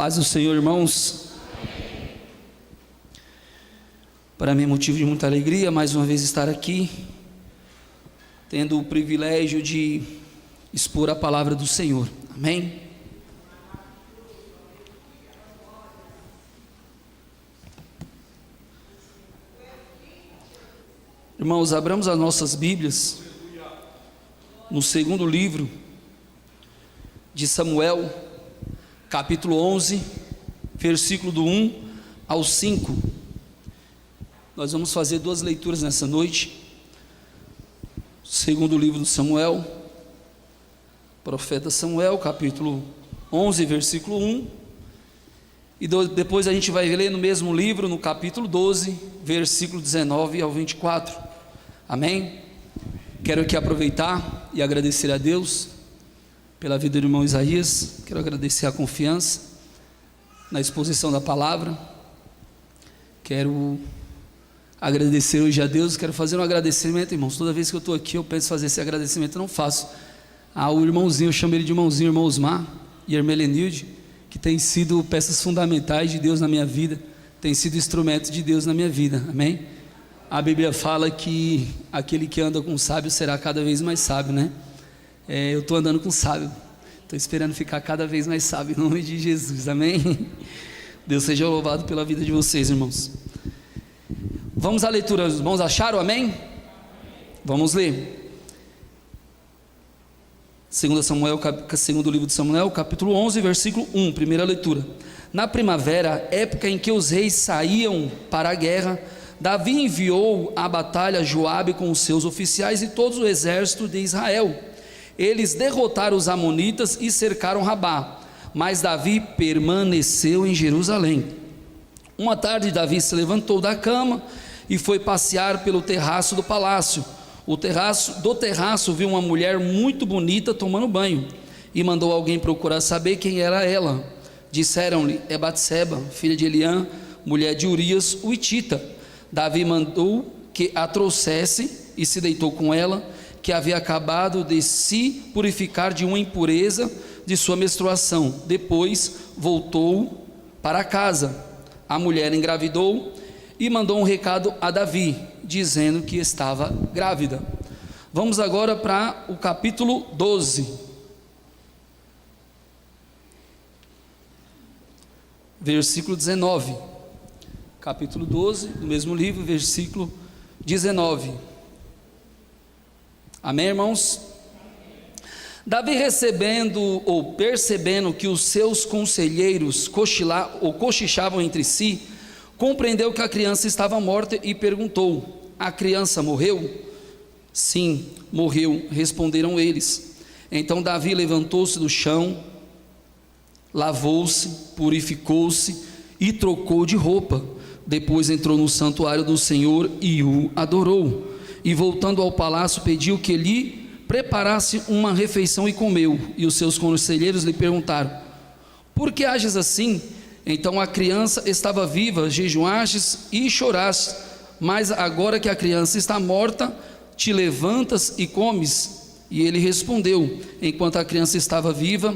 Paz do Senhor, irmãos. Para mim é motivo de muita alegria mais uma vez estar aqui, tendo o privilégio de expor a palavra do Senhor. Amém? Irmãos, abramos as nossas Bíblias no segundo livro de Samuel, capítulo 11, versículo do 1 ao 5. Nós vamos fazer duas leituras nessa noite. Segundo livro de Samuel, profeta Samuel, capítulo 11, versículo 1. E depois a gente vai ler no mesmo livro, no capítulo 12, versículo 19 ao 24. Amém? Quero aqui aproveitar e agradecer a Deus pela vida do irmão Isaías. Quero agradecer a confiança na exposição da palavra. Quero agradecer hoje a Deus. Quero fazer um agradecimento, irmãos. Toda vez que eu estou aqui eu penso em fazer esse agradecimento, eu não faço. O irmãozinho, eu chamo ele de irmãozinho, irmão Osmar e irmã Helenilde, que tem sido peças fundamentais de Deus na minha vida, tem sido instrumento de Deus na minha vida. Amém? A Bíblia fala que aquele que anda com o sábio será cada vez mais sábio, né? Eu estou andando com o sábio, estou esperando ficar cada vez mais sábio, em nome de Jesus. Amém? Deus seja louvado pela vida de vocês, irmãos. Vamos à leitura. Os irmãos acharam? Amém? Vamos ler segundo livro de Samuel, capítulo 11, versículo 1, primeira leitura. Na primavera, época em que os reis saíam para a guerra, Davi enviou à batalha Joabe com os seus oficiais e todo o exército de Israel. Eles derrotaram os amonitas e cercaram Rabá, mas Davi permaneceu em Jerusalém. Uma tarde Davi se levantou da cama e foi passear pelo terraço do palácio. Do terraço viu uma mulher muito bonita tomando banho e mandou alguém procurar saber quem era ela. Disseram-lhe: é Batseba, filha de Eliã, mulher de Urias, o hitita. Davi mandou que a trouxesse e se deitou com ela, que havia acabado de se purificar de uma impureza de sua menstruação. Depois voltou para casa. A mulher engravidou e mandou um recado a Davi, dizendo que estava grávida. Vamos agora para o capítulo 12. Versículo 19. Capítulo 12, do mesmo livro, versículo 19. Amém, irmãos? Davi percebendo que os seus conselheiros cochichavam entre si, compreendeu que a criança estava morta e perguntou: a criança morreu? Sim, morreu, responderam eles. Então Davi levantou-se do chão, lavou-se, purificou-se e trocou de roupa. Depois entrou no santuário do Senhor e o adorou. E voltando ao palácio, pediu que lhe preparasse uma refeição e comeu. E os seus conselheiros lhe perguntaram: por que ages assim? Então a criança estava viva, jejuastes e choraste, mas agora que a criança está morta, te levantas e comes? E ele respondeu: enquanto a criança estava viva,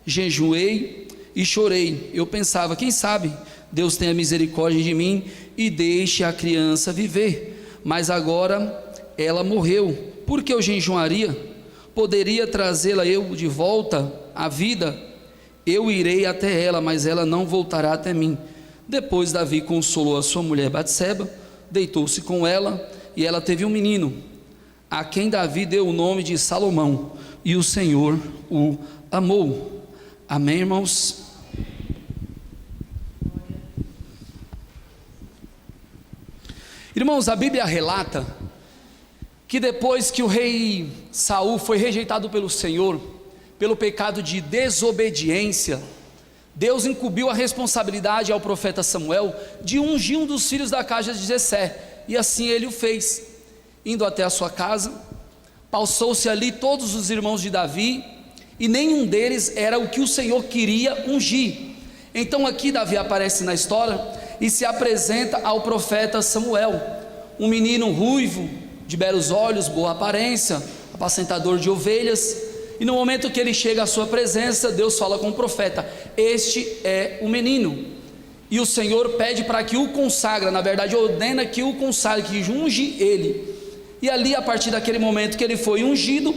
jejuei e chorei. Eu pensava: quem sabe Deus tenha misericórdia de mim e deixe a criança viver. Mas agora ela morreu. Por que eu jejuaria? Poderia trazê-la eu de volta à vida? Eu irei até ela, mas ela não voltará até mim. Depois Davi consolou a sua mulher Batseba, deitou-se com ela, e ela teve um menino, a quem Davi deu o nome de Salomão, e o Senhor o amou. Amém, irmãos? Irmãos, a Bíblia relata que depois que o rei Saul foi rejeitado pelo Senhor, pelo pecado de desobediência, Deus incumbiu a responsabilidade ao profeta Samuel de ungir um dos filhos da casa de Jessé, e assim ele o fez. Indo até a sua casa, passou-se ali todos os irmãos de Davi, e nenhum deles era o que o Senhor queria ungir. Então aqui Davi aparece na história e se apresenta ao profeta Samuel, um menino ruivo, de belos olhos, boa aparência, apacentador de ovelhas, E no momento que ele chega à sua presença, Deus fala com o profeta: este é o menino. E o Senhor pede para que o consagra, na verdade ordena que o consagre, que unge ele. E ali, a partir daquele momento que ele foi ungido,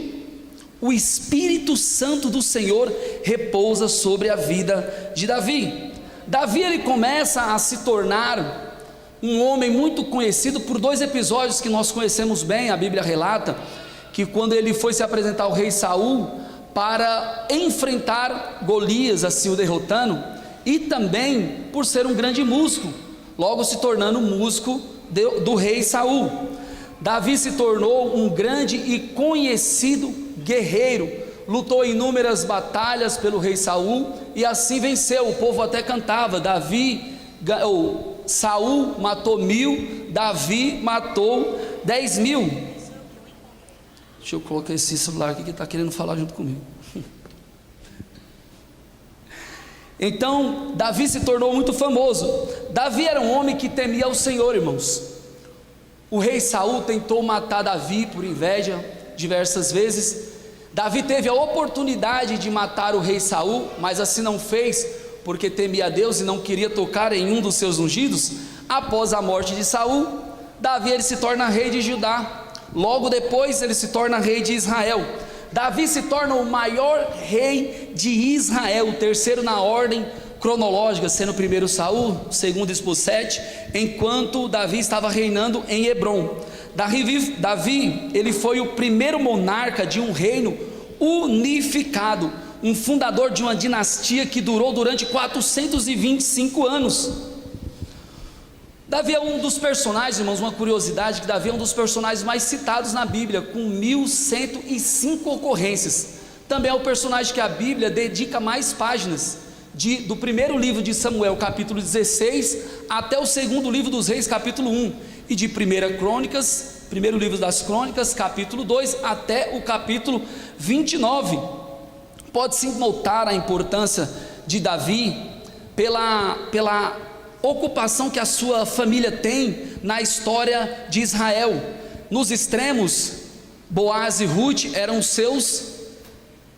o Espírito Santo do Senhor repousa sobre a vida de Davi. Davi, ele começa a se tornar um homem muito conhecido por 2 episódios que nós conhecemos bem. A Bíblia relata que quando ele foi se apresentar ao rei Saul para enfrentar Golias, assim o derrotando, e também por ser um grande músico, logo se tornando músico do rei Saul. Davi se tornou um grande e conhecido guerreiro, lutou inúmeras batalhas pelo rei Saul e assim venceu. O povo até cantava: Saul matou 1000, Davi matou 10.000. Deixa eu colocar esse celular aqui que está querendo falar junto comigo. Então, Davi se tornou muito famoso. Davi era um homem que temia o Senhor, irmãos. O rei Saul tentou matar Davi por inveja diversas vezes. Davi teve a oportunidade de matar o rei Saul, mas assim não fez, porque temia a Deus e não queria tocar em um dos seus ungidos. Após a morte de Saul, Davi ele se torna rei de Judá. Logo depois ele se torna rei de Israel. Davi se torna o maior rei de Israel, o terceiro na ordem cronológica, sendo o primeiro Saul, o segundo Isbossete, enquanto Davi estava reinando em Hebrom. Davi, ele foi o primeiro monarca de um reino unificado, um fundador de uma dinastia que durou durante 425 anos. Davi é um dos personagens, irmãos, uma curiosidade, que Davi é um dos personagens mais citados na Bíblia, com 1105 ocorrências. Também é o personagem que a Bíblia dedica mais páginas, do primeiro livro de Samuel, capítulo 16, até o segundo livro dos Reis, capítulo 1, e de primeiro livro das Crônicas, capítulo 2, até o capítulo 29. Pode-se notar a importância de Davi pela ocupação que a sua família tem na história de Israel. Nos extremos, Boaz e Ruth eram seus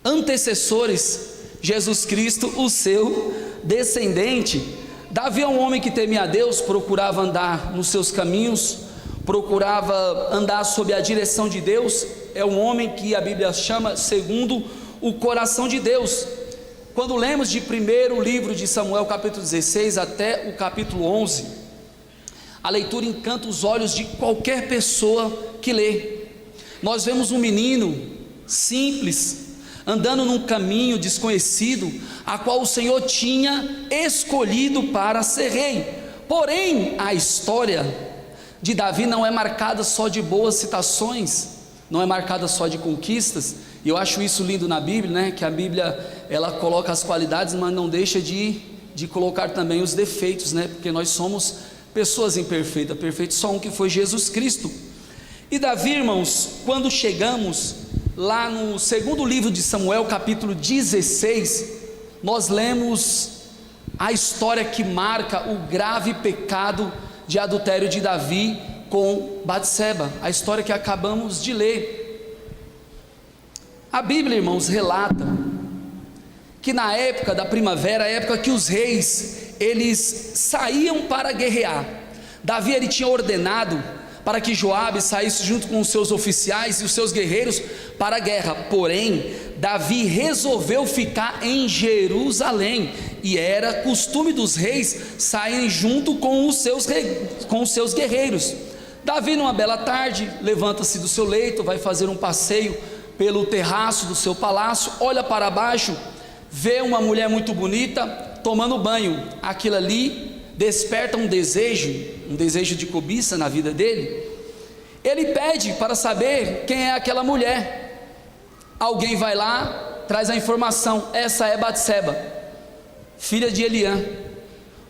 antecessores, Jesus Cristo o seu descendente. Davi é um homem que temia a Deus, procurava andar nos seus caminhos, procurava andar sob a direção de Deus. É um homem que a Bíblia chama segundo o coração de Deus. Quando lemos de primeiro livro de Samuel, capítulo 16 até o capítulo 11, a leitura encanta os olhos de qualquer pessoa que lê. Nós vemos um menino simples, andando num caminho desconhecido, a qual o Senhor tinha escolhido para ser rei. Porém, a história de Davi não é marcada só de boas citações, não é marcada só de conquistas. E eu acho isso lindo na Bíblia, né? Que a Bíblia, ela coloca as qualidades, mas não deixa de colocar também os defeitos, né? Porque nós somos pessoas imperfeitas, perfeito só um, que foi Jesus Cristo. E Davi, irmãos, quando chegamos lá no segundo livro de Samuel, capítulo 16, nós lemos a história que marca o grave pecado de adultério de Davi com Batseba, a história que acabamos de ler. A Bíblia, irmãos, relata que na época da primavera, a época que os reis, eles saíam para guerrear, Davi ele tinha ordenado para que Joabe saísse junto com os seus oficiais e os seus guerreiros para a guerra. Porém, Davi resolveu ficar em Jerusalém, e era costume dos reis saírem junto com os seus guerreiros. Davi, numa bela tarde, levanta-se do seu leito, vai fazer um passeio pelo terraço do seu palácio, olha para baixo, vê uma mulher muito bonita tomando banho. Aquilo ali desperta um desejo de cobiça na vida dele. Ele pede para saber quem é aquela mulher. Alguém vai lá, traz a informação: essa é Batseba, filha de Eliã,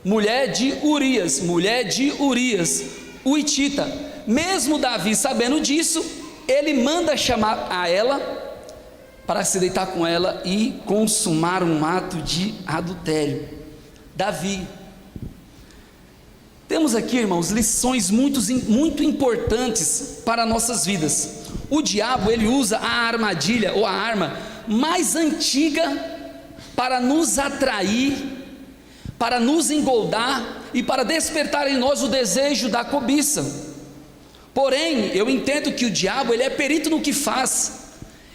mulher de Urias, o hitita. Mesmo Davi sabendo disso, ele manda chamar a ela para se deitar com ela e consumar um ato de adultério. Davi. Temos aqui, irmãos, lições muito importantes para nossas vidas. O diabo, ele usa a armadilha ou a arma mais antiga para nos atrair, para nos engoldar e para despertar em nós o desejo da cobiça. Porém, eu entendo que o diabo, ele é perito no que faz.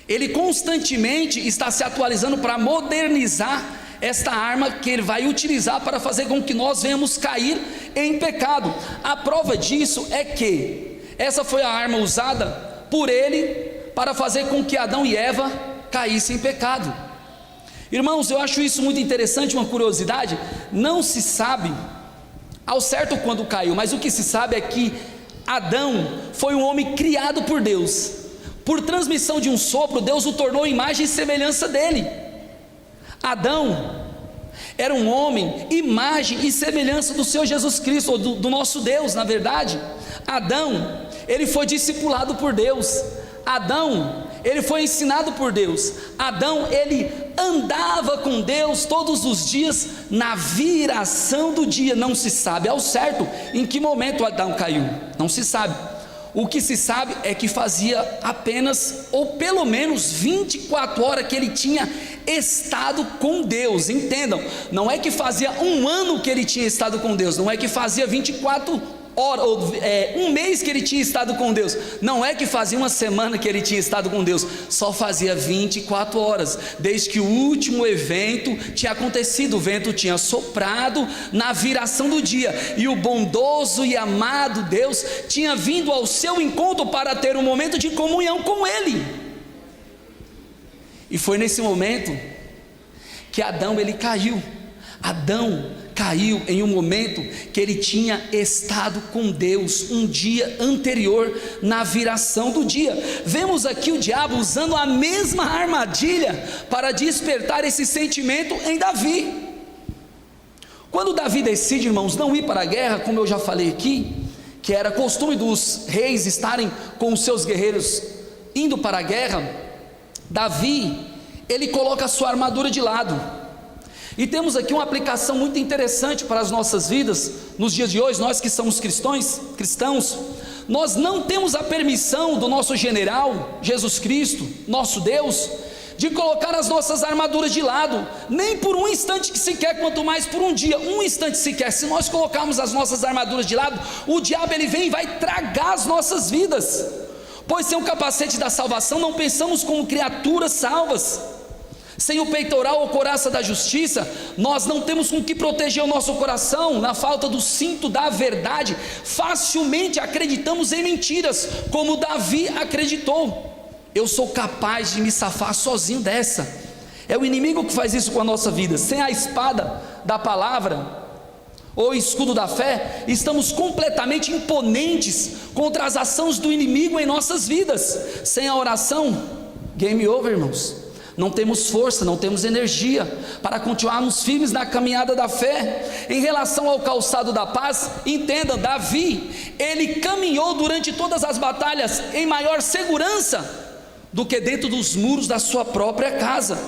Ele constantemente está se atualizando para modernizar esta arma que ele vai utilizar para fazer com que nós venhamos cair em pecado. A prova disso é que essa foi a arma usada por ele para fazer com que Adão e Eva caíssem em pecado. Irmãos, eu acho isso muito interessante, uma curiosidade. Não se sabe ao certo quando caiu, mas o que se sabe é que Adão foi um homem criado por Deus. Por transmissão de um sopro, Deus o tornou imagem e semelhança dele. Adão era um homem, imagem e semelhança do Senhor Jesus Cristo, ou do nosso Deus, na verdade. Adão, ele foi discipulado por Deus. Adão, ele foi ensinado por Deus. Adão, ele andava com Deus todos os dias na viração do dia. Não se sabe ao certo em que momento Adão caiu, não se sabe. O que se sabe é que fazia apenas, ou pelo menos 24 horas que ele tinha estado com Deus. Entendam, não é que fazia um ano que ele tinha estado com Deus, não é que fazia 24 horas, ou um mês que ele tinha estado com Deus, não é que fazia uma semana que ele tinha estado com Deus, só fazia 24 horas, desde que o último evento tinha acontecido. O vento tinha soprado na viração do dia, e o bondoso e amado Deus tinha vindo ao seu encontro para ter um momento de comunhão com ele. E foi nesse momento que Adão, ele caiu. Adão caiu em um momento que ele tinha estado com Deus um dia anterior, na viração do dia. Vemos aqui o diabo usando a mesma armadilha para despertar esse sentimento em Davi. Quando Davi decide, irmãos, não ir para a guerra, como eu já falei aqui, que era costume dos reis estarem com os seus guerreiros indo para a guerra, Davi, ele coloca a sua armadura de lado. E temos aqui uma aplicação muito interessante para as nossas vidas, nos dias de hoje. Nós que somos cristãos, nós não temos a permissão do nosso general, Jesus Cristo, nosso Deus, de colocar as nossas armaduras de lado, nem por um instante que sequer, quanto mais por um dia, um instante sequer. Se nós colocarmos as nossas armaduras de lado, o diabo, ele vem e vai tragar as nossas vidas, pois sem o capacete da salvação não pensamos como criaturas salvas. Sem o peitoral ou couraça da justiça, nós não temos com que proteger o nosso coração. Na falta do cinto da verdade, facilmente acreditamos em mentiras, como Davi acreditou. Eu sou capaz de me safar sozinho dessa. É o inimigo que faz isso com a nossa vida. Sem a espada da palavra, ou escudo da fé, estamos completamente imponentes contra as ações do inimigo em nossas vidas. Sem a oração, game over, irmãos. Não temos força, não temos energia para continuarmos firmes na caminhada da fé. Em relação ao calçado da paz, entendam, Davi, ele caminhou durante todas as batalhas em maior segurança do que dentro dos muros da sua própria casa.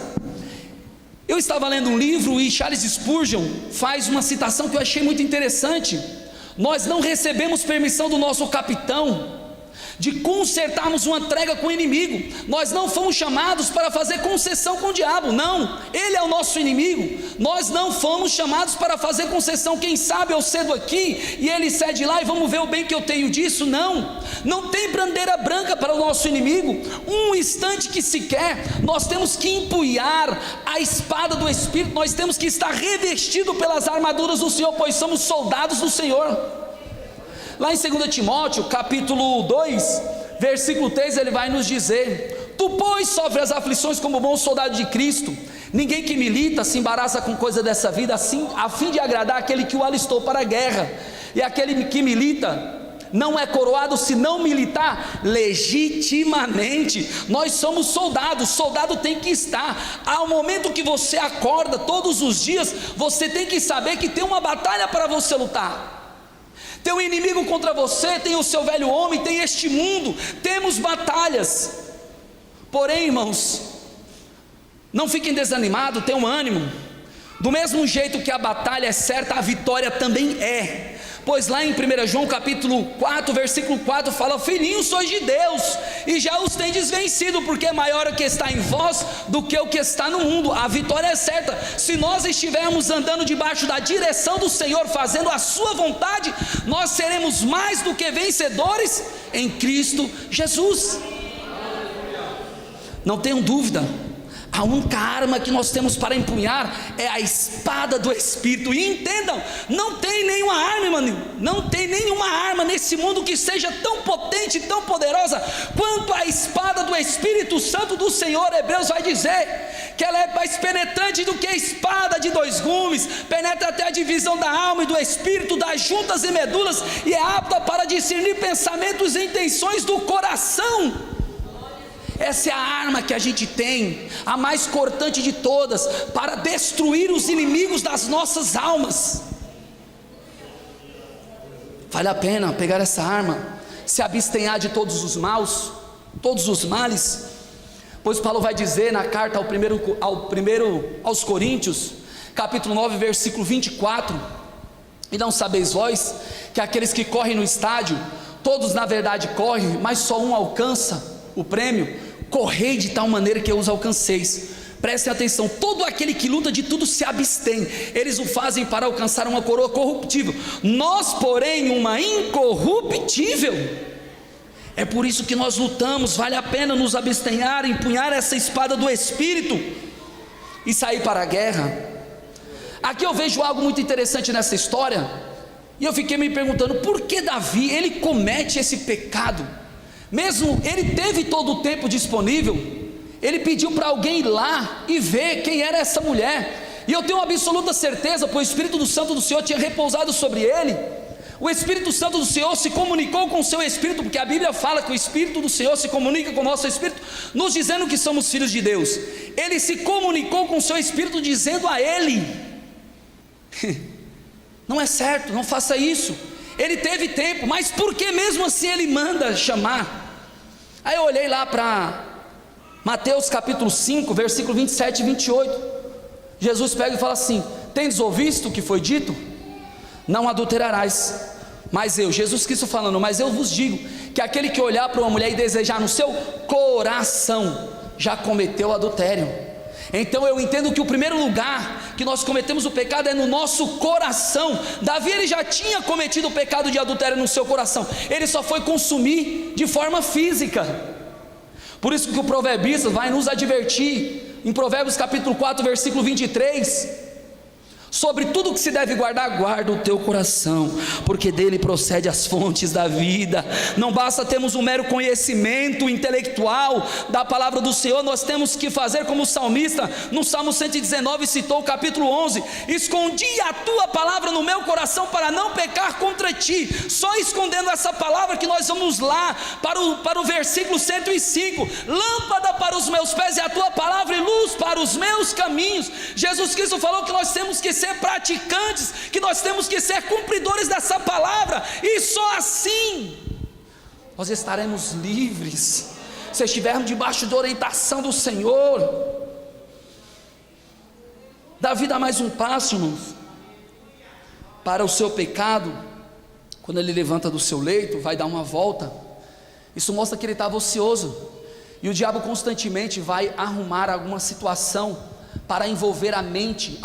Eu estava lendo um livro e Charles Spurgeon faz uma citação que eu achei muito interessante. Nós não recebemos permissão do nosso capitão de consertarmos uma trégua com o inimigo. Nós não fomos chamados para fazer concessão com o diabo, não, ele é o nosso inimigo. Nós não fomos chamados para fazer concessão. Quem sabe eu cedo aqui e ele cede lá e vamos ver o bem que eu tenho disso. Não tem bandeira branca para o nosso inimigo. Um instante que sequer nós temos que empunhar a espada do Espírito, nós temos que estar revestido pelas armaduras do Senhor, pois somos soldados do Senhor. Lá em 2 Timóteo, capítulo 2, versículo 3, ele vai nos dizer: tu, pois, sofre as aflições como bom soldado de Cristo. Ninguém que milita se embaraça com coisa dessa vida, assim, a fim de agradar aquele que o alistou para a guerra. E aquele que milita não é coroado se não militar legitimamente. Nós somos soldados, soldado tem que estar. Ao momento que você acorda todos os dias, você tem que saber que tem uma batalha para você lutar. Tem um inimigo contra você, tem o seu velho homem, tem este mundo, temos batalhas. Porém, irmãos, não fiquem desanimados, tenham ânimo. Do mesmo jeito que a batalha é certa, a vitória também é. Pois lá em 1 João capítulo 4, versículo 4 fala: filhinhos sois de Deus, e já os tendes vencido, porque é maior o que está em vós do que o que está no mundo. A vitória é certa. Se nós estivermos andando debaixo da direção do Senhor, fazendo a sua vontade, nós seremos mais do que vencedores em Cristo Jesus. Não tenham dúvida, a única arma que nós temos para empunhar é a espada do Espírito. E entendam, não tem nenhuma arma, irmão, não tem nenhuma arma nesse mundo que seja tão potente, tão poderosa quanto a espada do Espírito Santo do Senhor. Hebreus vai dizer que ela é mais penetrante do que a espada de dois gumes, penetra até a divisão da alma e do espírito, das juntas e medulas, e é apta para discernir pensamentos e intenções do coração. Essa é a arma que a gente tem, a mais cortante de todas, para destruir os inimigos das nossas almas. Vale a pena pegar essa arma, se abstenhar de todos os maus, todos os males, pois Paulo vai dizer na carta aos Coríntios, capítulo 9, versículo 24: e não sabeis vós, que aqueles que correm no estádio, todos na verdade correm, mas só um alcança o prêmio. Correi de tal maneira que eu os alcanceis. Prestem atenção, todo aquele que luta de tudo se abstém, eles o fazem para alcançar uma coroa corruptível, nós porém uma incorruptível. É por isso que nós lutamos. Vale a pena nos abstenhar, empunhar essa espada do Espírito e sair para a guerra. Aqui eu vejo algo muito interessante nessa história, e eu fiquei me perguntando, por que Davi, ele comete esse pecado? Mesmo ele teve todo o tempo disponível, ele pediu para alguém ir lá e ver quem era essa mulher, e eu tenho absoluta certeza, pois o Espírito Santo do Senhor tinha repousado sobre ele. O Espírito Santo do Senhor se comunicou com o seu Espírito, porque a Bíblia fala que o Espírito do Senhor se comunica com o nosso Espírito, nos dizendo que somos filhos de Deus. Ele se comunicou com o seu Espírito, dizendo a ele: não é certo, não faça isso. Ele teve tempo, mas por que mesmo assim ele manda chamar? Aí eu olhei lá para Mateus capítulo 5, versículo 27 e 28. Jesus pega e fala assim: tendes ouvido o que foi dito? Não adulterarás. Mas Jesus Cristo falando: mas eu vos digo que aquele que olhar para uma mulher e desejar no seu coração, já cometeu adultério. Então eu entendo que o primeiro lugar que nós cometemos o pecado é no nosso coração. Davi, ele já tinha cometido o pecado de adultério no seu coração, ele só foi consumir de forma física. Por isso que o proverbista vai nos advertir em Provérbios capítulo 4, versículo 23: sobre tudo que se deve guardar, guarda o teu coração, porque dele procede as fontes da vida. Não basta termos um mero conhecimento intelectual da palavra do Senhor, nós temos que fazer como o salmista, no Salmo 119, citou o capítulo 11: escondi a tua palavra no meu coração para não pecar contra ti. Só escondendo essa palavra que nós vamos lá para o versículo 105: lâmpada para os meus pés e a tua palavra e luz para os meus caminhos. Jesus Cristo falou que nós temos que ser praticantes, que nós temos que ser cumpridores dessa palavra, e só assim nós estaremos livres, se estivermos debaixo da orientação do Senhor. Davi dá mais um passo, irmãos, para o seu pecado. Quando ele levanta do seu leito, vai dar uma volta, isso mostra que ele estava ocioso, e o diabo constantemente vai arrumar alguma situação para envolver a mente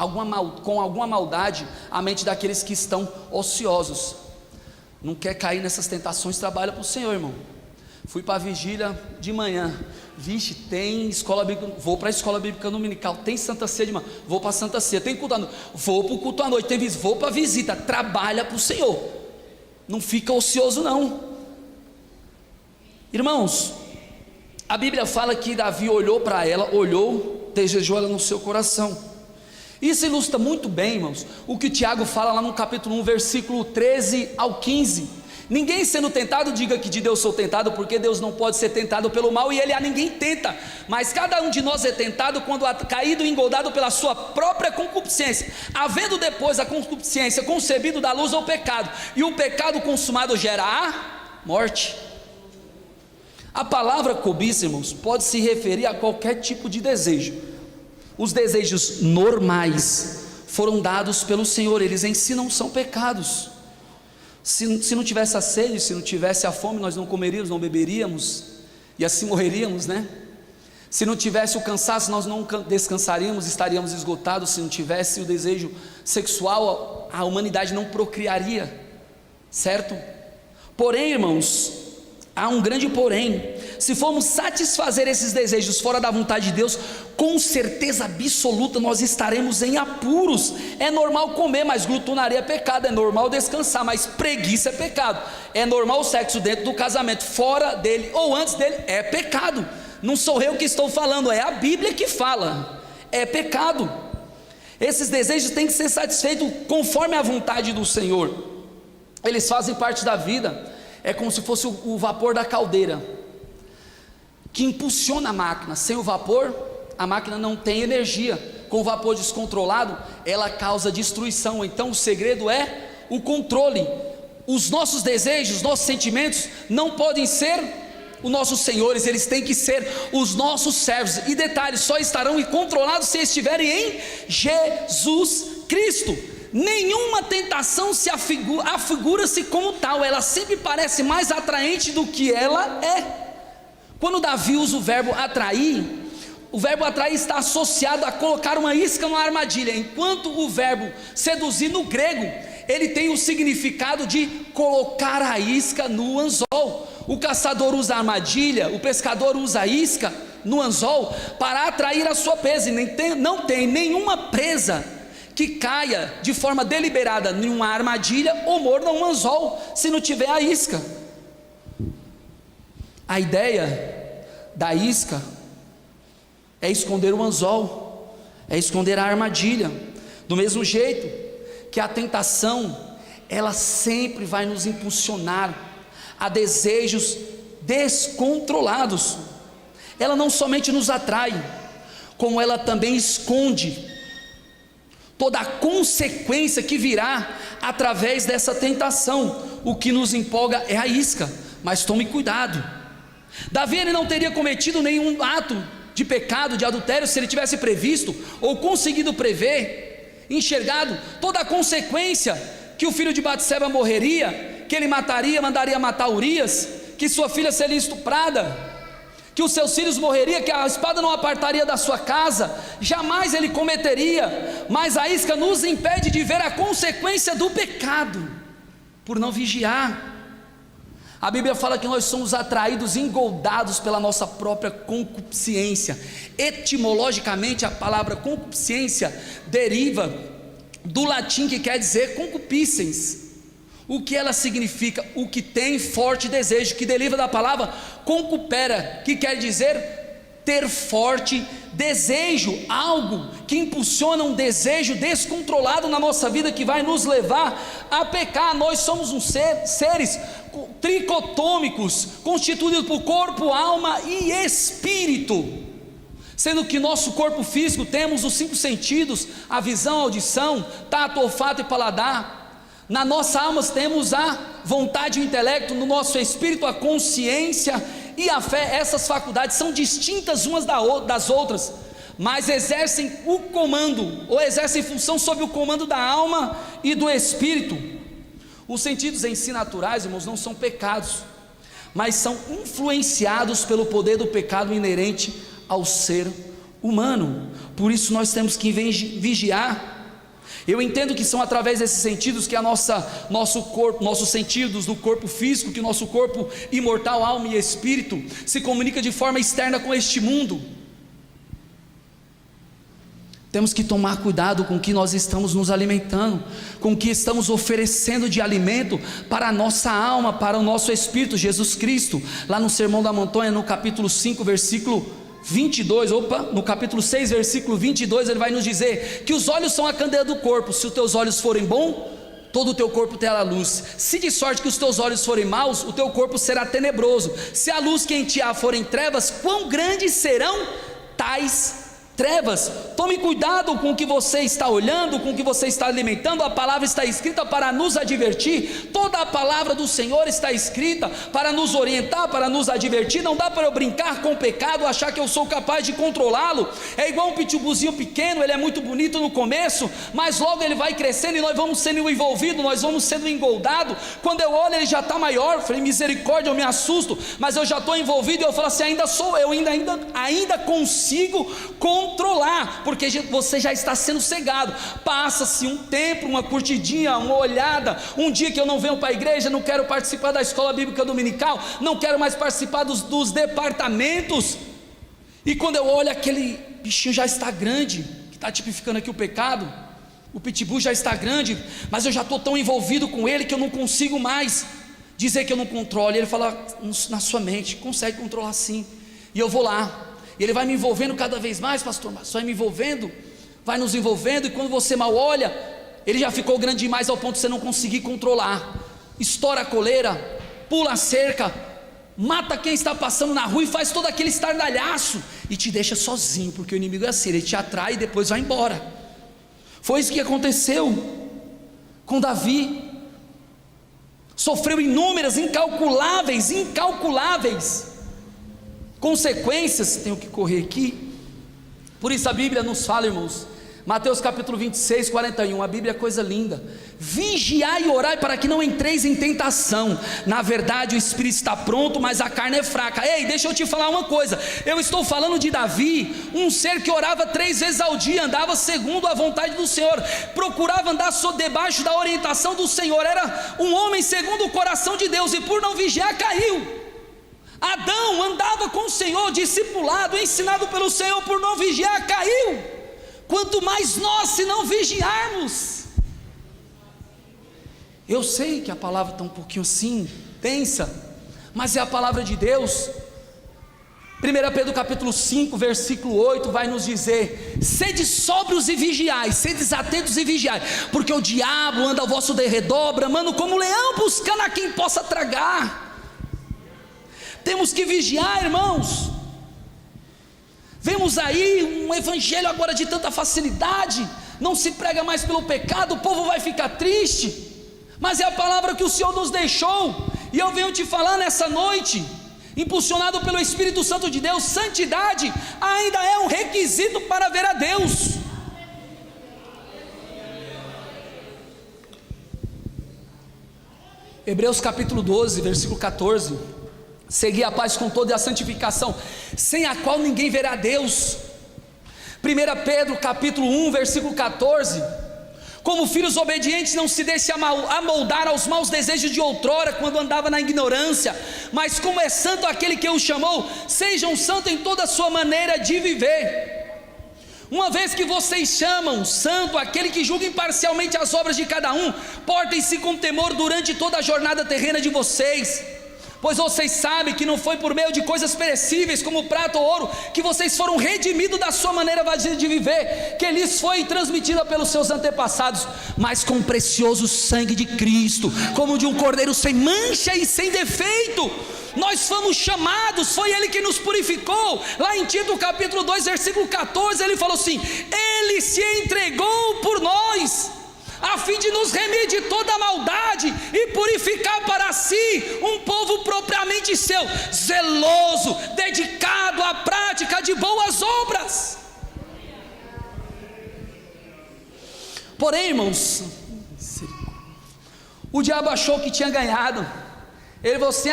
com alguma maldade, a mente daqueles que estão ociosos. Não quer cair nessas tentações, trabalha para o Senhor, irmão. Fui para a vigília de manhã, vixe, tem escola bíblica, vou para a escola bíblica dominical, tem Santa Ceia de manhã, vou para a Santa Ceia, tem culto à noite, vou para o culto à noite, tem visita, vou para a visita. Trabalha para o Senhor, não fica ocioso não. Irmãos, a Bíblia fala que Davi olhou para ela, desejou ela no seu coração. Isso ilustra muito bem, irmãos, o que Tiago fala lá no capítulo 1, versículo 13 ao 15. Ninguém sendo tentado, diga que de Deus sou tentado, porque Deus não pode ser tentado pelo mal, e Ele a ninguém tenta, mas cada um de nós é tentado quando há caído e engoldado pela sua própria concupiscência, havendo depois a concupiscência concebido da luz ao pecado, e o pecado consumado gera a morte. A palavra cobiça, irmãos, pode se referir a qualquer tipo de desejo. Os desejos normais foram dados pelo Senhor, eles em si não são pecados. Se não tivesse a sede, se não tivesse a fome, nós não comeríamos, não beberíamos, e assim morreríamos, né? Se não tivesse o cansaço, nós não descansaríamos, estaríamos esgotados. Se não tivesse o desejo sexual, a humanidade não procriaria, certo? Porém, irmãos, há um grande porém. Se formos satisfazer esses desejos fora da vontade de Deus, com certeza absoluta nós estaremos em apuros. É normal comer, mas glutonaria é pecado. É normal descansar, mas preguiça é pecado. É normal o sexo dentro do casamento, fora dele ou antes dele é pecado. Não sou eu que estou falando, é a Bíblia que fala, é pecado. Esses desejos têm que ser satisfeitos conforme a vontade do Senhor. Eles fazem parte da vida. É como se fosse o vapor da caldeira, que impulsiona a máquina. Sem o vapor, a máquina não tem energia. Com o vapor descontrolado, ela causa destruição. Então o segredo é o controle. Os nossos desejos, nossos sentimentos não podem ser os nossos senhores, eles têm que ser os nossos servos. E detalhe, só estarão controlados se estiverem em Jesus Cristo. Nenhuma tentação se afigura-se como tal, ela sempre parece mais atraente do que ela é. Quando Davi usa o verbo atrair está associado a colocar uma isca numa armadilha, enquanto o verbo seduzir no grego, ele tem o significado de colocar a isca no anzol. O caçador usa armadilha, o pescador usa a isca no anzol para atrair a sua presa, e não tem nenhuma presa que caia de forma deliberada em uma armadilha ou morda um anzol se não tiver a isca. A ideia da isca é esconder o anzol, é esconder a armadilha. Do mesmo jeito que a tentação, ela sempre vai nos impulsionar a desejos descontrolados. Ela não somente nos atrai, como ela também esconde toda a consequência que virá através dessa tentação. O que nos empolga é a isca, mas tome cuidado. Davi, ele não teria cometido nenhum ato de pecado, de adultério, se ele tivesse previsto ou conseguido prever, enxergado toda a consequência, que o filho de Batseba morreria, que ele mataria, mandaria matar Urias, que sua filha seria estuprada, que os seus filhos morreriam, que a espada não apartaria da sua casa. Jamais ele cometeria, mas a isca nos impede de ver a consequência do pecado, por não vigiar. A Bíblia fala que nós somos atraídos, engoldados pela nossa própria concupiscência. Etimologicamente, a palavra concupiscência deriva do latim, que quer dizer concupiscens. O que ela significa? O que tem forte desejo, que deriva da palavra concupera, que quer dizer ter forte desejo, algo que impulsiona um desejo descontrolado na nossa vida, que vai nos levar a pecar. Nós somos seres tricotômicos, constituídos por corpo, alma e espírito, sendo que nosso corpo físico temos os 5 sentidos, a visão, a audição, tato, olfato e paladar. Na nossa alma temos a vontade e o intelecto, no nosso espírito a consciência e a fé. Essas faculdades são distintas umas das outras, mas exercem o comando, ou exercem função sob o comando da alma e do espírito. Os sentidos em si naturais, irmãos, não são pecados, mas são influenciados pelo poder do pecado inerente ao ser humano. Por isso nós temos que vigiar. Eu entendo que são através desses sentidos que nosso corpo, nossos sentidos do corpo físico, que o nosso corpo imortal, alma e espírito se comunica de forma externa com este mundo. Temos que tomar cuidado com o que nós estamos nos alimentando, com o que estamos oferecendo de alimento para a nossa alma, para o nosso espírito. Jesus Cristo, lá no Sermão da Montanha, no capítulo 5, versículo 22, no capítulo 6, versículo 22, ele vai nos dizer que os olhos são a candeia do corpo. Se os teus olhos forem bons, todo o teu corpo terá luz. Se de sorte que os teus olhos forem maus, o teu corpo será tenebroso. Se a luz que em ti há forem trevas, quão grandes serão tais trevas. Tome cuidado com o que você está olhando, com o que você está alimentando. A palavra está escrita para nos advertir. Toda a palavra do Senhor está escrita para nos orientar, para nos advertir. Não dá para eu brincar com o pecado, achar que eu sou capaz de controlá-lo. É igual um pitbullzinho pequeno, ele é muito bonito no começo, mas logo ele vai crescendo e nós vamos sendo envolvidos, nós vamos sendo engoldados. Quando eu olho, ele já está maior. Eu falei, misericórdia, eu me assusto, mas eu já estou envolvido. E eu falo assim, ainda consigo controlar, porque você já está sendo cegado. Passa-se um tempo, uma curtidinha, uma olhada, um dia que eu não venho para a igreja, não quero participar da escola bíblica dominical, não quero mais participar dos departamentos, e quando eu olho, aquele bichinho já está grande, que está tipificando aqui o pecado. O pitbull já está grande, mas eu já estou tão envolvido com ele que eu não consigo mais dizer que eu não controlo. E ele fala, na sua mente, consegue controlar sim. E eu vou lá, e ele vai me envolvendo cada vez mais, pastor, mas vai me envolvendo, vai nos envolvendo, e quando você mal olha, ele já ficou grande demais ao ponto de você não conseguir controlar. Estoura a coleira, pula a cerca, mata quem está passando na rua e faz todo aquele estardalhaço, e te deixa sozinho, porque o inimigo é assim, ele te atrai e depois vai embora. Foi isso que aconteceu com Davi. Sofreu inúmeras, incalculáveis consequências. Tenho que correr aqui. Por isso a Bíblia nos fala, irmãos, Mateus capítulo 26, 41, a Bíblia é coisa linda. Vigiai e orai para que não entreis em tentação. Na verdade o espírito está pronto, mas a carne é fraca. Ei, deixa eu te falar uma coisa. Eu estou falando de Davi, um ser que orava 3 vezes ao dia, andava segundo a vontade do Senhor, procurava andar debaixo da orientação do Senhor, era um homem segundo o coração de Deus, e por não vigiar caiu. Adão andava com o Senhor, discipulado, ensinado pelo Senhor, por não vigiar caiu. Quanto mais nós, se não vigiarmos. Eu sei que a palavra está um pouquinho assim, tensa, mas é a palavra de Deus. 1 Pedro capítulo 5, versículo 8 vai nos dizer: sede sóbrios e vigiai, sedes atentos e vigiai, porque o diabo anda ao vosso derredor, bramando como leão, buscando a quem possa tragar. Temos que vigiar, irmãos. Vemos aí um evangelho agora de tanta facilidade, não se prega mais pelo pecado, o povo vai ficar triste, mas é a palavra que o Senhor nos deixou, e eu venho te falar nessa noite, impulsionado pelo Espírito Santo de Deus, santidade ainda é um requisito para ver a Deus. Hebreus capítulo 12, versículo 14, segui a paz com toda a santificação, sem a qual ninguém verá Deus. 1 Pedro capítulo 1, versículo 14, como filhos obedientes, não se deixe amoldar aos maus desejos de outrora, quando andava na ignorância, mas como é santo aquele que o chamou, sejam santos em toda a sua maneira de viver. Uma vez que vocês chamam santo aquele que julga imparcialmente as obras de cada um, portem-se com temor durante toda a jornada terrena de vocês, pois vocês sabem que não foi por meio de coisas perecíveis como prata ou ouro que vocês foram redimidos da sua maneira vazia de viver, que lhes foi transmitida pelos seus antepassados, mas com o precioso sangue de Cristo, como de um cordeiro sem mancha e sem defeito. Nós fomos chamados, foi Ele que nos purificou. Lá em Tito capítulo 2, versículo 14, ele falou assim: Ele se entregou por nós, a fim de nos remir de toda a maldade e purificar para si um povo propriamente seu, zeloso, dedicado à prática de boas obras. Porém, irmãos, o diabo achou que tinha ganhado. Ele falou assim: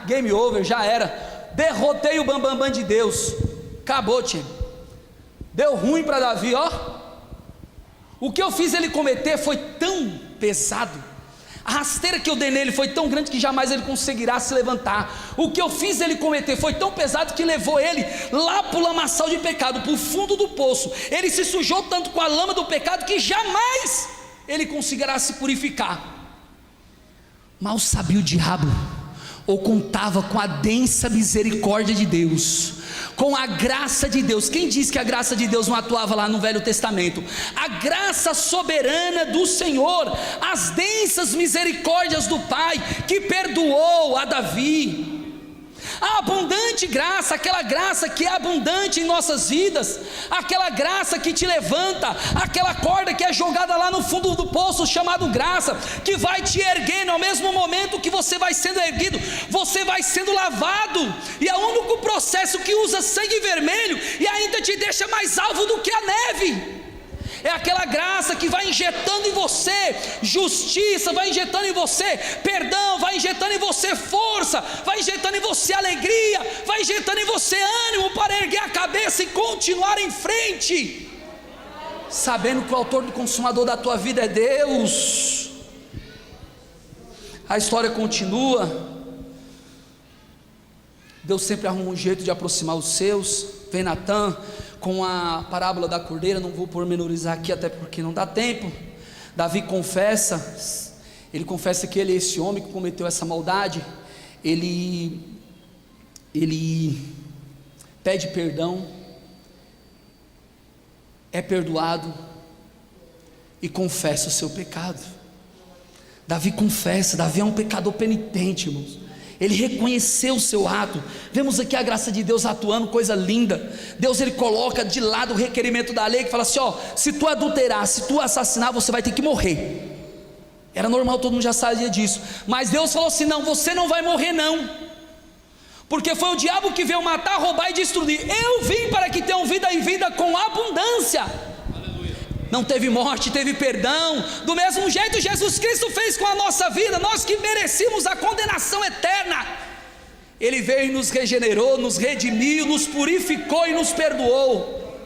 game over, já era, derrotei o bambambam de Deus, acabou, tia. Deu ruim para Davi, ó. O que eu fiz ele cometer foi tão pesado, a rasteira que eu dei nele foi tão grande que jamais ele conseguirá se levantar. O que eu fiz ele cometer foi tão pesado que levou ele lá para o lamaçal de pecado, para o fundo do poço. Ele se sujou tanto com a lama do pecado que jamais ele conseguirá se purificar. Mal sabia o diabo, ou contava com a densa misericórdia de Deus, com a graça de Deus. Quem diz que a graça de Deus não atuava lá no Velho Testamento? A graça soberana do Senhor, as densas misericórdias do Pai, que perdoou a Davi, A abundante graça, aquela graça que é abundante em nossas vidas, aquela graça que te levanta, aquela corda que é jogada lá no fundo do poço chamado graça, que vai te erguendo. Ao mesmo momento que você vai sendo erguido, você vai sendo lavado, e é o único processo que usa sangue vermelho e ainda te deixa mais alvo do que a neve. É aquela graça que vai injetando em você justiça, vai injetando em você perdão, vai injetando em você força, vai injetando em você alegria, vai injetando em você ânimo para erguer a cabeça e continuar em frente, sabendo que o autor e consumador da tua vida é Deus. A história continua. Deus sempre arruma um jeito de aproximar os seus. Vem Natã com a parábola da cordeira, não vou pormenorizar aqui até porque não dá tempo. Davi confessa, ele confessa que ele é esse homem que cometeu essa maldade, ele pede perdão, é perdoado e confessa o seu pecado. Davi confessa, Davi é um pecador penitente, irmãos. Ele reconheceu o seu ato. Vemos aqui a graça de Deus atuando, coisa linda. Deus, ele coloca de lado o requerimento da lei, que fala assim, ó, se tu adulterar, se tu assassinar, você vai ter que morrer. Era normal, todo mundo já sabia disso, mas Deus falou assim, não, você não vai morrer não, porque foi o diabo que veio matar, roubar e destruir. Eu vim para que tenham vida e vida com abundância. Não teve morte, teve perdão. Do mesmo jeito Jesus Cristo fez com a nossa vida. Nós que merecíamos a condenação eterna, Ele veio e nos regenerou, nos redimiu, nos purificou e nos perdoou.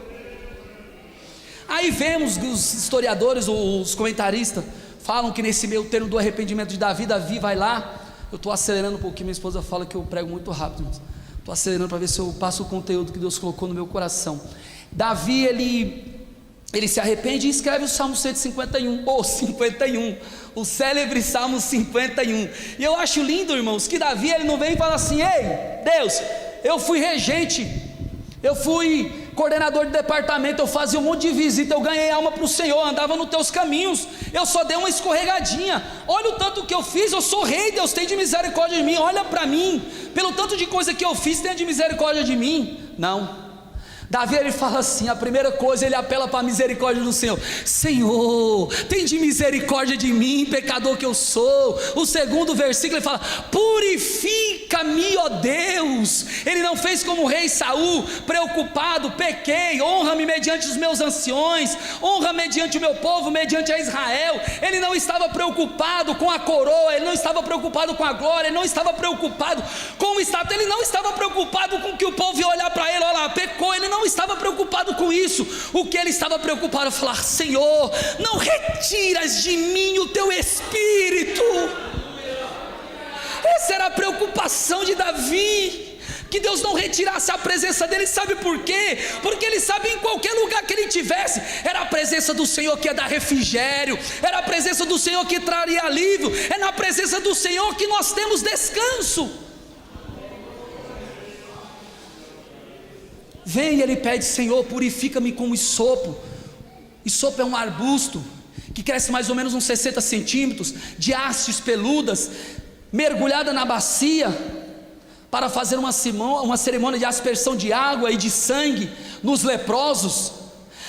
Aí vemos os historiadores, os comentaristas falam que nesse meio termo do arrependimento de Davi, Davi vai lá. Eu estou acelerando um pouquinho, minha esposa fala que eu prego muito rápido, estou acelerando para ver se eu passo o conteúdo que Deus colocou no meu coração. Davi, ele se arrepende e escreve o Salmo 151, ou 51, o célebre Salmo 51. E eu acho lindo, irmãos, que Davi, ele não vem e fala assim, ei, Deus, eu fui regente, eu fui coordenador de departamento, eu fazia um monte de visita, eu ganhei alma para o Senhor, andava nos teus caminhos, eu só dei uma escorregadinha, olha o tanto que eu fiz, eu sou rei, Deus tem de misericórdia de mim, olha para mim, pelo tanto de coisa que eu fiz, tenha de misericórdia de mim. Não, Davi, ele fala assim, a primeira coisa, ele apela para a misericórdia do Senhor. Senhor, tem de misericórdia de mim, pecador que eu sou. O segundo versículo, ele fala, purifica-me, ó Deus. Ele não fez como o rei Saul, preocupado, pequei, honra-me mediante os meus anciões, honra mediante o meu povo, mediante a Israel. Ele não estava preocupado com a coroa, ele não estava preocupado com a glória, ele não estava preocupado com o status, ele não estava preocupado com que o povo ia olhar para ele, olha lá, pecou. Ele não estava preocupado com isso. O que ele estava preocupado é falar, Senhor, não retiras de mim o teu espírito. Essa era a preocupação de Davi, que Deus não retirasse a presença dele. Sabe por quê? Porque ele sabia, em qualquer lugar que ele tivesse, era a presença do Senhor que ia dar refrigério, era a presença do Senhor que traria alívio, é na presença do Senhor que nós temos descanso. Vem e ele pede, Senhor, purifica-me com o isopo. Isopo é um arbusto que cresce mais ou menos uns 60 centímetros, de hastes peludas, mergulhada na bacia, para fazer uma cerimônia de aspersão de água e de sangue nos leprosos,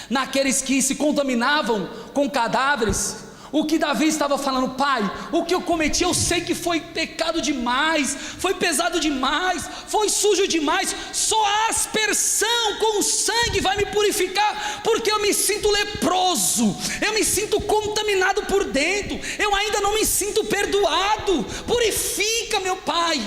naqueles que se contaminavam com cadáveres. O que Davi estava falando, Pai, o que eu cometi, eu sei que foi pecado demais, foi pesado demais, foi sujo demais, só a aspersão com o sangue vai me purificar, porque eu me sinto leproso, eu me sinto contaminado por dentro, eu ainda não me sinto perdoado. Purifica, meu Pai.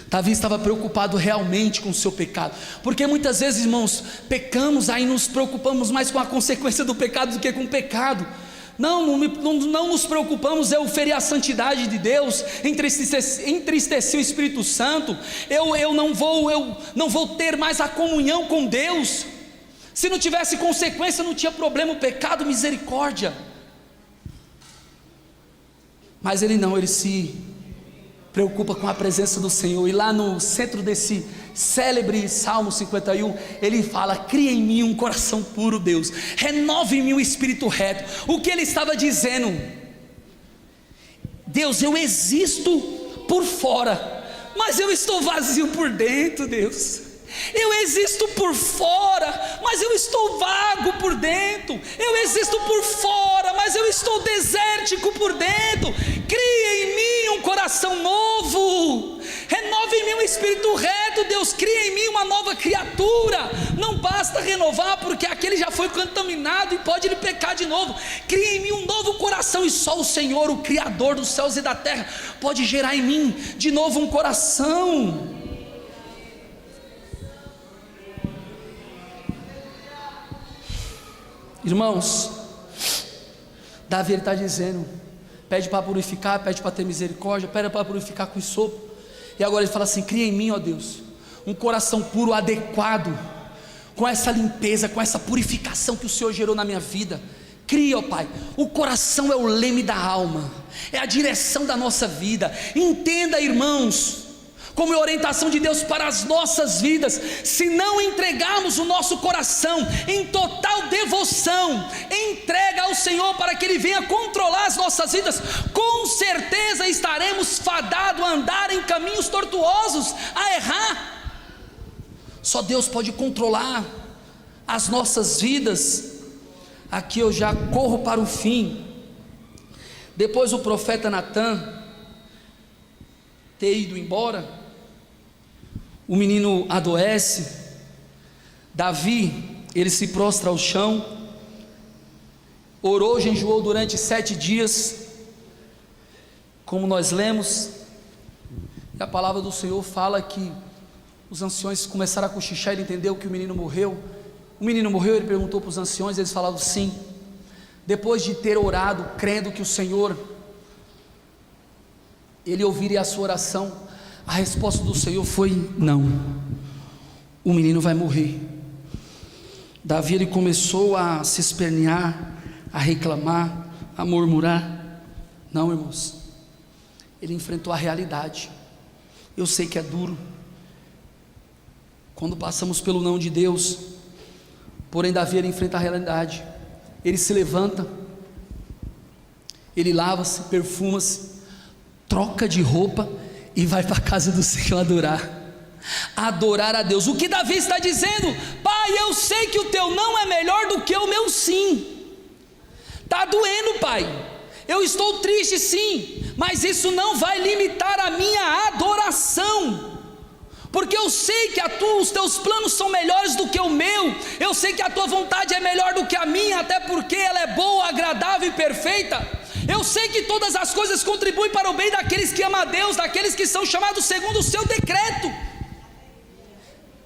Davi estava preocupado realmente com o seu pecado, porque muitas vezes, irmãos, pecamos, aí nos preocupamos mais com a consequência do pecado do que com o pecado. Não nos preocupamos, eu ferir a santidade de Deus, entristecer o Espírito Santo, eu não vou ter mais a comunhão com Deus. Se não tivesse consequência, não tinha problema, o pecado, misericórdia. Mas ele não, ele se preocupa com a presença do Senhor. E lá no centro desse célebre Salmo 51, ele fala, cria em mim um coração puro, Deus, renove em mim um espírito reto. O que ele estava dizendo? Deus, eu existo por fora, mas eu estou vazio por dentro, Deus. Eu existo por fora, mas eu estou vago por dentro. Eu existo por fora, mas eu estou desértico por dentro. Cria em mim um coração novo, renova em mim um espírito reto, Deus. Cria em mim uma nova criatura. Não basta renovar, porque aquele já foi contaminado e pode ele pecar de novo. Cria em mim um novo coração, e só o Senhor, o Criador dos céus e da terra, pode gerar em mim de novo um coração. Irmãos, Davi está dizendo, pede para purificar, pede para ter misericórdia, pede para purificar com sopo, e agora ele fala assim: cria em mim, ó Deus, um coração puro, adequado, com essa limpeza, com essa purificação que o Senhor gerou na minha vida. Cria, ó Pai. O coração é o leme da alma, é a direção da nossa vida. Entenda, irmãos, como é a orientação de Deus para as nossas vidas. Se não entregarmos o nosso coração em total devoção, entrega ao Senhor para que Ele venha controlar as nossas vidas, com certeza estaremos fadados a andar em caminhos tortuosos, a errar. Só Deus pode controlar as nossas vidas. Aqui eu já corro para o fim. Depois o profeta Natã ter ido embora, o menino adoece. Davi, ele se prostra ao chão, orou, jejuou durante 7 dias, como nós lemos, e a palavra do Senhor fala que os anciões começaram a cochichar. Ele entendeu que o menino morreu. O menino morreu, ele perguntou para os anciões, eles falaram sim. Depois de ter orado, crendo que o Senhor, Ele ouviria a sua oração, a resposta do Senhor foi: não, o menino vai morrer. Davi, ele começou a se espernear, a reclamar, a murmurar. Não, irmãos, ele enfrentou a realidade. Eu sei que é duro quando passamos pelo não de Deus, porém Davi, ele enfrenta a realidade. Ele se levanta, ele lava-se, perfuma-se, troca de roupa e vai para a casa do Senhor adorar a Deus. O que Davi está dizendo? Pai, eu sei que o teu não é melhor do que o meu sim. Está doendo, Pai, eu estou triste sim, mas isso não vai limitar a minha adoração, porque eu sei que os teus planos são melhores do que o meu. Eu sei que a tua vontade é melhor do que a minha, até porque ela é boa, agradável e perfeita. Eu sei que todas as coisas contribuem para o bem daqueles que amam a Deus, daqueles que são chamados segundo o seu decreto.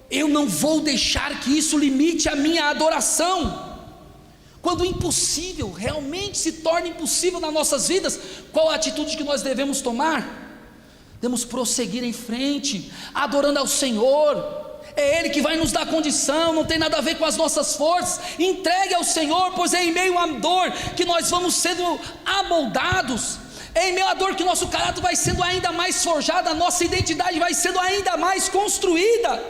Eu não vou deixar que isso limite a minha adoração. Quando o impossível realmente se torna impossível nas nossas vidas, qual a atitude que nós devemos tomar? Devemos prosseguir em frente, adorando ao Senhor. É Ele que vai nos dar condição, não tem nada a ver com as nossas forças. Entregue ao Senhor, pois é em meio à dor que nós vamos sendo amoldados. É em meio à dor que nosso caráter vai sendo ainda mais forjado, a nossa identidade vai sendo ainda mais construída.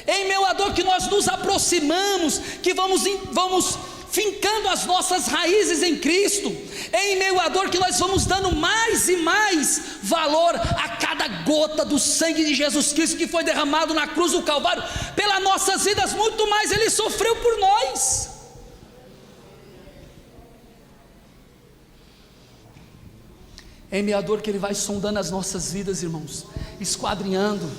É em meio à dor que nós nos aproximamos, que vamos fincando as nossas raízes em Cristo. É em meio à dor que nós vamos dando mais e mais valor a cada gota do sangue de Jesus Cristo que foi derramado na cruz do Calvário pelas nossas vidas. Muito mais Ele sofreu por nós. É em meio à dor que Ele vai sondando as nossas vidas, irmãos, esquadrinhando.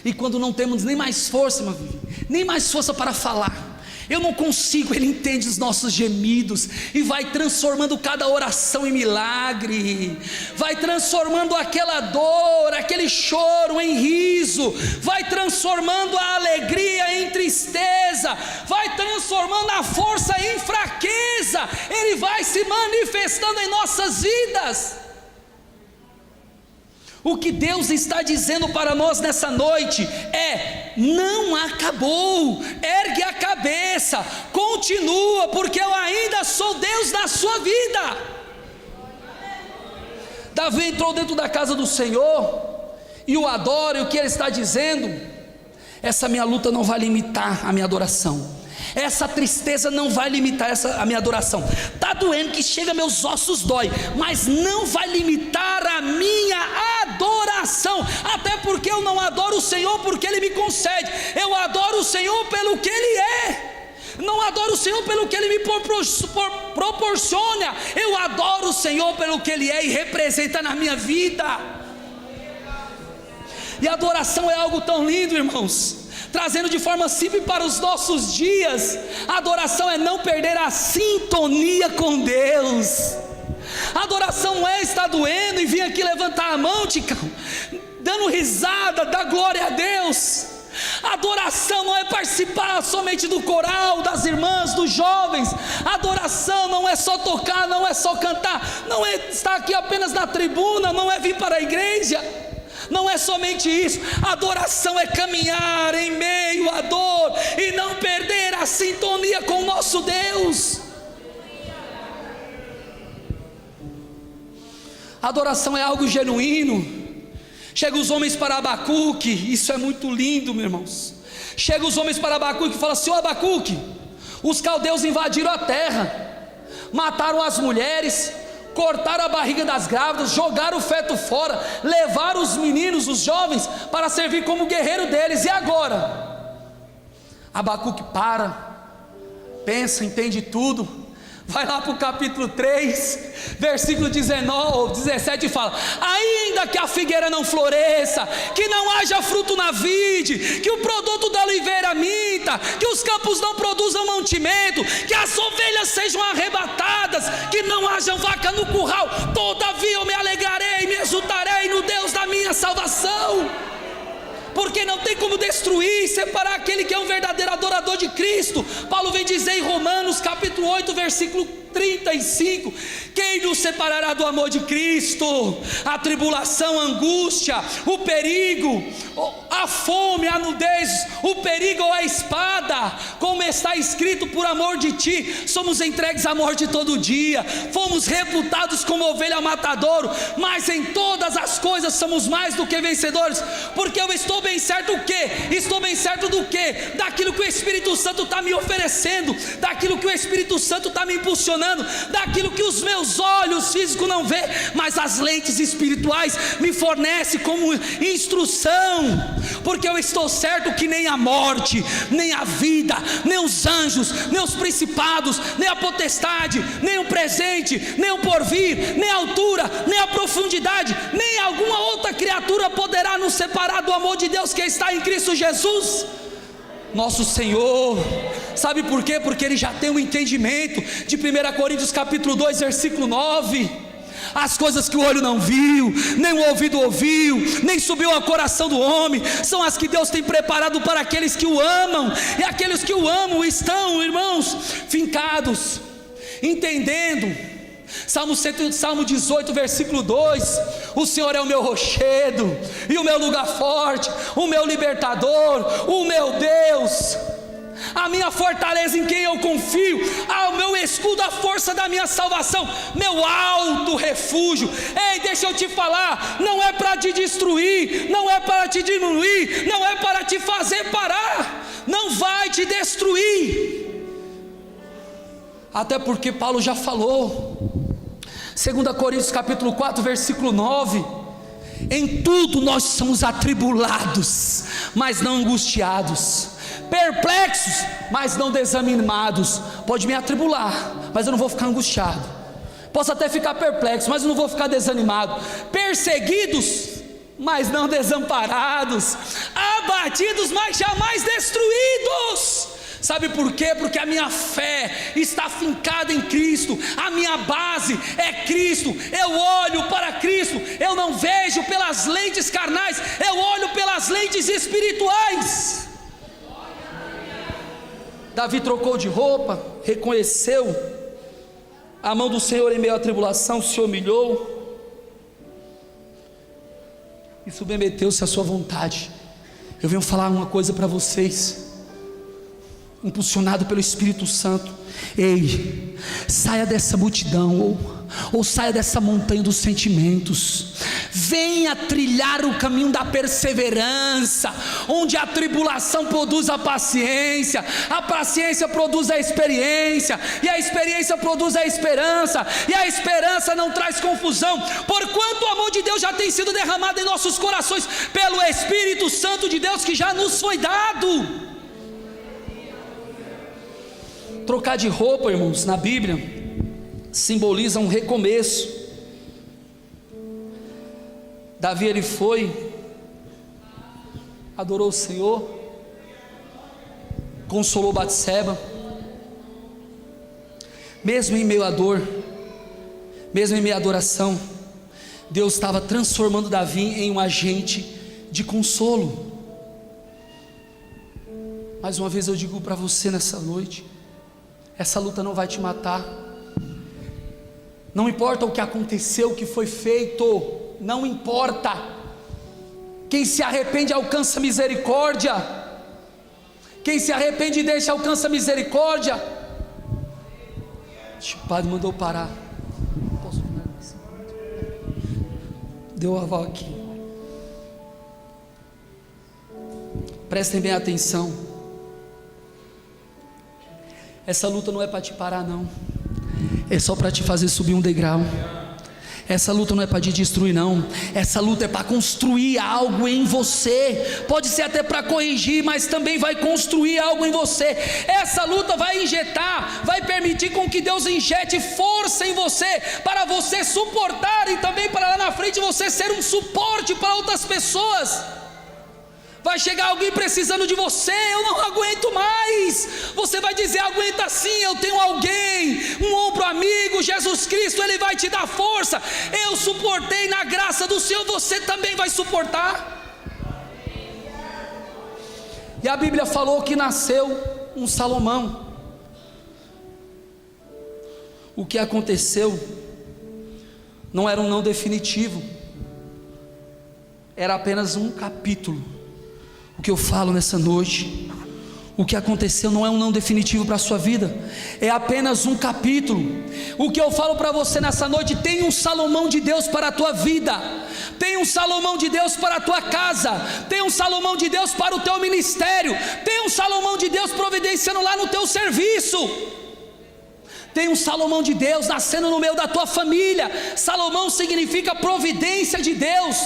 E quando não temos nem mais força, meu filho, nem mais força para falar, eu não consigo, Ele entende os nossos gemidos e vai transformando cada oração em milagre, vai transformando aquela dor, aquele choro em riso, vai transformando a alegria em tristeza, vai transformando a força em fraqueza. Ele vai se manifestando em nossas vidas. O que Deus está dizendo para nós nessa noite é: não acabou, ergue a cabeça, continua, porque eu ainda sou Deus na sua vida. Davi entrou dentro da casa do Senhor e o adora, e o que ele está dizendo? Essa minha luta não vai limitar a minha adoração, Essa tristeza não vai limitar a minha adoração. Está doendo que chega, meus ossos dói, mas não vai limitar a minha adoração. Até porque eu não adoro o Senhor porque Ele me concede, eu adoro o Senhor pelo que Ele é. Não adoro o Senhor pelo que Ele me proporciona, eu adoro o Senhor pelo que Ele é e representa na minha vida. E a adoração é algo tão lindo, irmãos, trazendo de forma simples para os nossos dias. A adoração é não perder a sintonia com Deus. A adoração não é estar doendo e vir aqui levantar a mão, Ticão, dando risada, dar glória a Deus. A adoração não é participar somente do coral, das irmãs, dos jovens. A adoração não é só tocar, não é só cantar, não é estar aqui apenas na tribuna, não é vir para a igreja. Não é somente isso. A adoração é caminhar em meio à dor e não perder a sintonia com o nosso Deus. A adoração é algo genuíno. Chega os homens para Abacuque, isso é muito lindo, meus irmãos. Chega os homens para Abacuque e fala assim: ó Abacuque, os caldeus invadiram a terra, mataram as mulheres, cortaram a barriga das grávidas, jogaram o feto fora, levaram os meninos, os jovens, para servir como guerreiro deles. E agora? Abacuque pensa, entende tudo. Vai lá para o capítulo 3, versículo 17 e fala: ainda que a figueira não floresça, que não haja fruto na vide, que o produto da oliveira minta, que os campos não produzam mantimento, que as ovelhas sejam arrebatadas, que não haja vaca no curral, todavia eu me alegrarei e me exultarei no Deus da minha salvação. Porque não tem como destruir, separar aquele que é um verdadeiro adorador de Cristo. Paulo vem dizer em Romanos capítulo 8, versículo 35: quem nos separará do amor de Cristo? A tribulação, a angústia, o perigo, a fome, a nudez, o perigo ou a espada. Como está escrito: por amor de ti somos entregues à morte todo dia, fomos reputados como ovelha matadouro, mas em todas as coisas somos mais do que vencedores. Porque eu estou bem certo o quê? Estou bem certo do quê? Daquilo que o Espírito Santo está me oferecendo, daquilo que o Espírito Santo está me impulsionando, daquilo que os meus olhos físicos não vê, mas as lentes espirituais me fornecem como instrução. Porque eu estou certo que nem a morte, nem a vida, nem os anjos, nem os principados, nem a potestade, nem o presente, nem o porvir, nem a altura, nem a profundidade, nem alguma outra criatura poderá nos separar do amor de Deus que está em Cristo Jesus, nosso Senhor. Sabe por quê? Porque ele já tem um entendimento de 1 Coríntios capítulo 2, versículo 9. As coisas que o olho não viu, nem o ouvido ouviu, nem subiu ao coração do homem, são as que Deus tem preparado para aqueles que o amam. E aqueles que o amam estão, irmãos, fincados, entendendo. Salmo 18, versículo 2: o Senhor é o meu rochedo e o meu lugar forte, o meu libertador, o meu Deus, a minha fortaleza em quem eu confio, o meu escudo, a força da minha salvação, meu alto refúgio. Ei, deixa eu te falar, não é para te destruir, não é para te diminuir, não é para te fazer parar, não vai te destruir. Até porque Paulo já falou, 2 Coríntios capítulo 4, versículo 9: em tudo nós somos atribulados, mas não angustiados, perplexos, mas não desanimados. Pode me atribular, mas eu não vou ficar angustiado. Posso até ficar perplexo, mas eu não vou ficar desanimado. Perseguidos, mas não desamparados. Abatidos, mas jamais destruídos. Sabe por quê? Porque a minha fé está fincada em Cristo, a minha base é Cristo. Eu olho para Cristo, eu não vejo pelas lentes carnais, eu olho pelas lentes espirituais. Davi trocou de roupa, reconheceu a mão do Senhor em meio à tribulação, se humilhou e submeteu-se à sua vontade. Eu venho falar uma coisa para vocês, impulsionado pelo Espírito Santo: ei, saia dessa multidão, ou saia dessa montanha dos sentimentos, Venha trilhar o caminho da perseverança, onde a tribulação produz a paciência produz a experiência, e a experiência produz a esperança, e a esperança não traz confusão, porquanto o amor de Deus já tem sido derramado em nossos corações, pelo Espírito Santo de Deus que já nos foi dado. Trocar de roupa, irmãos, na Bíblia, simboliza um recomeço. Davi, ele foi, adorou o Senhor, consolou Batseba, mesmo em meio à dor, mesmo em meio à adoração, Deus estava transformando Davi em um agente de consolo. Mais uma vez eu digo para você nessa noite, essa luta não vai te matar, não importa o que aconteceu, o que foi feito, não importa. Quem se arrepende alcança misericórdia, quem se arrepende e deixa alcança misericórdia. O padre mandou parar. Posso parar? Deu a aval aqui. Prestem bem atenção. Essa luta não é para te parar, não. É só para te fazer subir um degrau. Essa luta não é para te destruir, não. Essa luta é para construir algo em você. Pode ser até para corrigir, mas também vai construir algo em você. Essa luta vai injetar, vai permitir com que Deus injete força em você, para você suportar, e também para lá na frente você ser um suporte para outras pessoas. Vai chegar alguém precisando de você, eu não aguento mais. Você vai dizer: aguenta sim, eu tenho alguém, um ombro amigo, Jesus Cristo, Ele vai te dar força. Eu suportei na graça do Senhor, você também vai suportar. E a Bíblia falou que nasceu um Salomão. O que aconteceu não era um não definitivo, era apenas um capítulo. O que eu falo nessa noite, o que aconteceu não é um não definitivo para a sua vida, é apenas um capítulo. O que eu falo para você nessa noite, tem um Salomão de Deus para a tua vida, tem um Salomão de Deus para a tua casa, tem um Salomão de Deus para o teu ministério, tem um Salomão de Deus providenciando lá no teu serviço, tem um Salomão de Deus nascendo no meio da tua família. Salomão significa providência de Deus.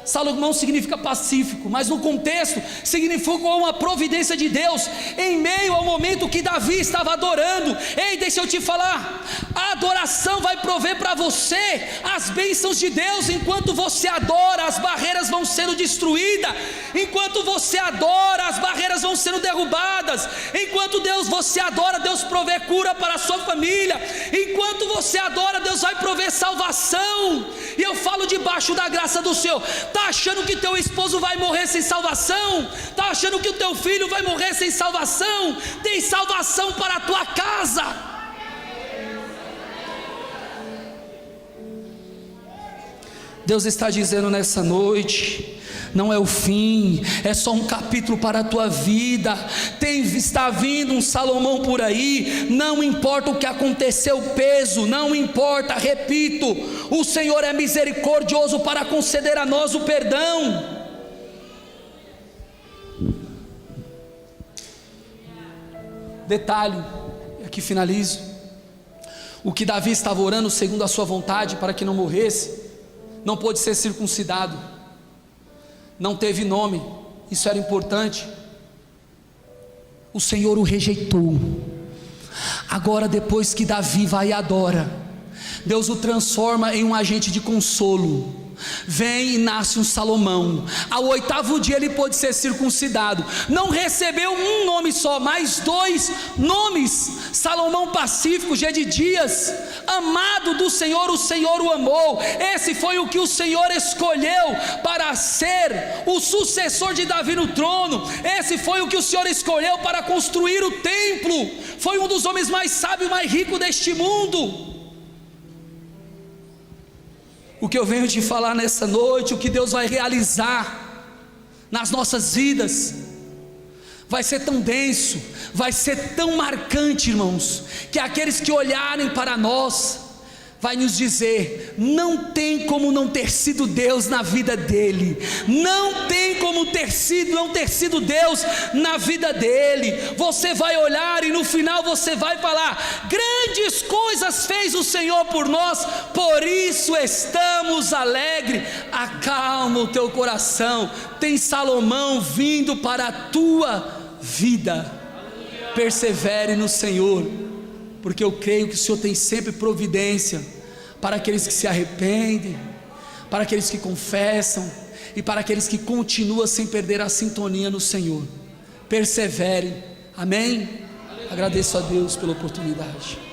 Salomão significa pacífico, mas no contexto significou uma providência de Deus, em meio ao momento que Davi estava adorando. Ei, deixa eu te falar, a adoração vai prover para você as bênçãos de Deus. Enquanto você adora, as barreiras vão sendo destruídas. Enquanto você adora, as barreiras vão sendo derrubadas. Enquanto você adora, Deus provê cura para a sua família. Enquanto você adora, Deus vai prover salvação. E eu falo debaixo da graça do Senhor. Está achando que teu esposo vai morrer sem salvação? Está achando que o teu filho vai morrer sem salvação? Tem salvação para a tua casa. Deus está dizendo nessa noite, não é o fim, é só um capítulo para a tua vida. Está vindo um Salomão por aí. Não importa o que aconteceu, o peso, não importa, repito, o Senhor é misericordioso para conceder a nós o perdão. Detalhe, aqui finalizo. O que Davi estava orando segundo a sua vontade para que não morresse, não pôde ser circuncidado, não teve nome, isso era importante. O Senhor o rejeitou. Agora, depois que Davi vai e adora, Deus o transforma em um agente de consolo. Vem e nasce um Salomão. Ao 8º dia ele pôde ser circuncidado. Não recebeu um nome só, mas 2 nomes. Salomão pacífico, Gedidias, amado do Senhor, o Senhor o amou. Esse foi o que o Senhor escolheu para ser o sucessor de Davi no trono. Esse foi o que o Senhor escolheu para construir o templo. Foi um dos homens mais sábios, mais ricos deste mundo. O que eu venho te falar nessa noite, o que Deus vai realizar nas nossas vidas, vai ser tão denso, vai ser tão marcante, irmãos, que aqueles que olharem para nós vai nos dizer: não tem como não ter sido Deus na vida dele, não tem como não ter sido Deus na vida dele. Você vai olhar e no final você vai falar: grandes coisas fez o Senhor por nós, por isso estamos alegres. Acalma o teu coração, tem Salomão vindo para a tua vida. Persevere no Senhor, porque eu creio que o Senhor tem sempre providência para aqueles que se arrependem, para aqueles que confessam e para aqueles que continuam sem perder a sintonia no Senhor. Persevere, amém? Agradeço a Deus pela oportunidade.